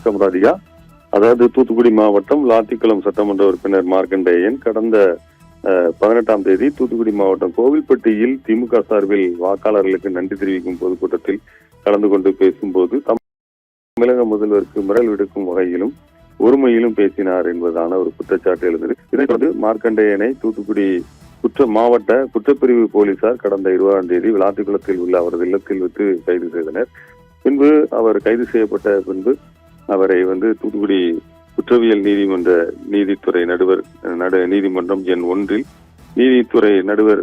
வணக்கம் ராதிகா. அதாவது தூத்துக்குடி மாவட்டம் லாத்திக்குளம் சட்டமன்ற உறுப்பினர் மார்க்கண்டேயன் கடந்த 18ஆம் தேதி தூத்துக்குடி மாவட்டம் கோவில்பட்டியில் திமுக சார்பில் வாக்காளர்களுக்கு நன்றி தெரிவிக்கும் பொதுக்கூட்டத்தில் கலந்து கொண்டு பேசும்போது தமிழக முதல்வருக்கு மிரல் விடுக்கும் வகையிலும் ஒருமையிலும் பேசினார் என்பதான ஒரு குற்றச்சாட்டு எழுந்தது. இதைத் தொடர்ந்து மார்க்கண்டேயனை தூத்துக்குடி மாவட்ட குற்றப்பிரிவு போலீசார் கடந்த 20ஆம் தேதி விளாத்திக்குளத்தில் உள்ள அவரது இல்லத்தில் வைத்து கைது செய்தனர். பின்பு அவர் கைது செய்யப்பட்ட பின்பு அவரை தூத்துக்குடி குற்றவியல் நீதிமன்ற நீதித்துறை நடுவர் நீதிமன்றம் எண் 1 நீதித்துறை நடுவர்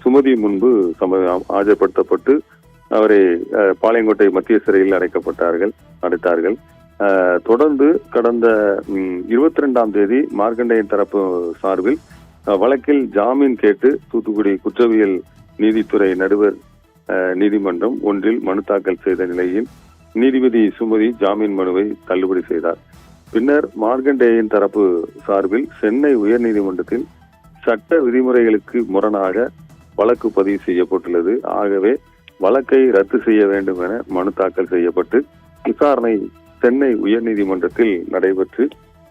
சுமதி முன்பு ஆஜர்படுத்தப்பட்டு அவரை பாளையங்கோட்டை மத்திய சிறையில் அடைத்தார்கள். தொடர்ந்து கடந்த 22ஆம் தேதி மார்க்கண்டேயன் தரப்பு சார்பில் வழக்கில் ஜாமீன் கேட்டு தூத்துக்குடி குற்றவியல் நீதித்துறை நடுவர் நீதிமன்றம் 1 மனு தாக்கல் செய்த நிலையில் நீதிபதி சுமதி ஜாமீன் மனுவை தள்ளுபடி செய்தார். பின்னர் மார்க்கண்டேயன் தரப்பு சார்பில் சென்னை உயர்நீதிமன்றத்தில் சட்ட விதிமுறைகளுக்கு முரணாக வழக்கு பதிவு செய்யப்பட்டுள்ளது. ஆகவே வழக்கை ரத்து செய்ய வேண்டும் என மனு தாக்கல் செய்யப்பட்டு விசாரணை சென்னை உயர்நீதிமன்றத்தில் நடைபெற்று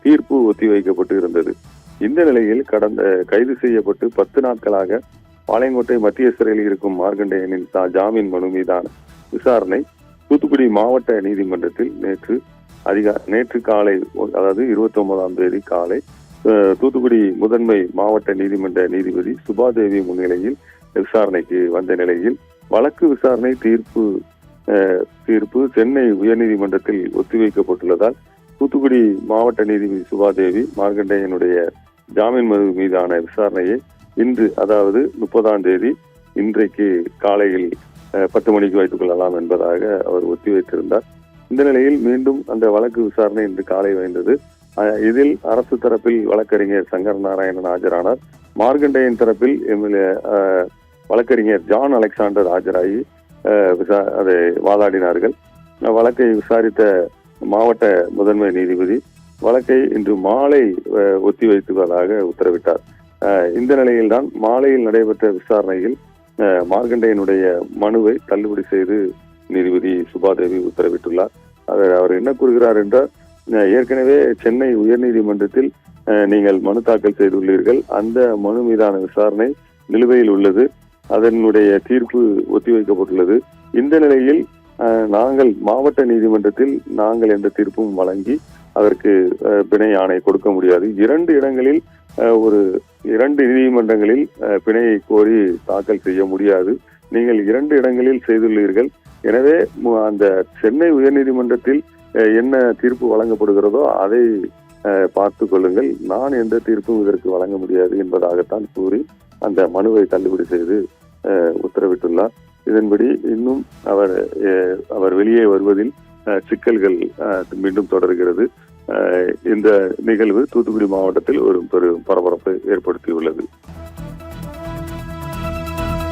தீர்ப்பு ஒத்திவைக்கப்பட்டு இருந்தது. இந்த நிலையில் கைது செய்யப்பட்டு 10 நாட்களாக பாளையங்கோட்டை மத்திய சிறையில் இருக்கும் மார்க்கண்டேயனின் ஜாமீன் மனு மீதான விசாரணை தூத்துக்குடி மாவட்ட நீதிமன்றத்தில் நேற்று காலை, அதாவது 29ஆம் தேதி காலை தூத்துக்குடி முதன்மை மாவட்ட நீதிமன்ற நீதிபதி சுபாதேவி முன்னிலையில் விசாரணைக்கு வந்த நிலையில் வழக்கு விசாரணை தீர்ப்பு சென்னை உயர்நீதிமன்றத்தில் ஒத்திவைக்கப்பட்டுள்ளதால் தூத்துக்குடி மாவட்ட நீதிபதி சுபாதேவி மார்க்கண்டேயனுடைய ஜாமீன் மனு மீதான விசாரணையை இன்று, அதாவது 30ஆம் தேதி இன்றைக்கு காலையில் 10 மணிக்கு வைத்துக் கொள்ளலாம் என்பதாக அவர் ஒத்திவைத்திருந்தார். இந்த நிலையில் மீண்டும் அந்த வழக்கு விசாரணை இன்று காலை வந்தது. இதில் அரசு தரப்பில் வழக்கறிஞர் சங்கர் நாராயணன் ஆஜரானார். மார்க்கண்டேயன் தரப்பில் வழக்கறிஞர் ஜான் அலெக்சாண்டர் ஆஜராகி அதை வாதாடினார்கள். வழக்கை விசாரித்த மாவட்ட முதன்மை நீதிபதி வழக்கை இன்று மாலை ஒத்திவைத்துவதாக உத்தரவிட்டார். இந்த நிலையில்தான் மாலையில் நடைபெற்ற விசாரணையில் மார்க்கண்டேயனுடைய மனுவை தள்ளுபடி செய்து நீதிபதி சுபாதேவி உத்தரவிட்டுள்ளார். அவர் என்ன கூறுகிறார் என்றால், ஏற்கனவே சென்னை உயர்நீதிமன்றத்தில் நீங்கள் மனு தாக்கல் செய்துள்ளீர்கள். அந்த மனு மீதான விசாரணை நிலுவையில் உள்ளது. அதனுடைய தீர்ப்பு ஒத்திவைக்கப்பட்டுள்ளது. இந்த நிலையில் நாங்கள் மாவட்ட நீதிமன்றத்தில் எந்த தீர்ப்பும் வழங்கி அதற்கு பிணை ஆணை கொடுக்க முடியாது. 2 இடங்களில் 2 நீதிமன்றங்களில் பிணையை கோரி தாக்கல் செய்ய முடியாது. நீங்கள் 2 இடங்களில் செய்துள்ளீர்கள். எனவே அந்த சென்னை உயர்நீதிமன்றத்தில் என்ன தீர்ப்பு வழங்கப்படுகிறதோ அதை பார்த்து கொள்ளுங்கள். நான் எந்த தீர்ப்பும் இதற்கு வழங்க முடியாது என்பதாகத்தான் கூறி அந்த மனுவை தள்ளுபடி செய்து உத்தரவிட்டுள்ளார். இதன்படி இன்னும் அவர் வெளியே வருவதில் சிக்கல்கள் மீண்டும் தொடர்கிறது. இந்த நிகழ்வு தூத்துக்குடி மாவட்டத்தில் ஒரு பரபரப்பை ஏற்படுத்தியுள்ளது.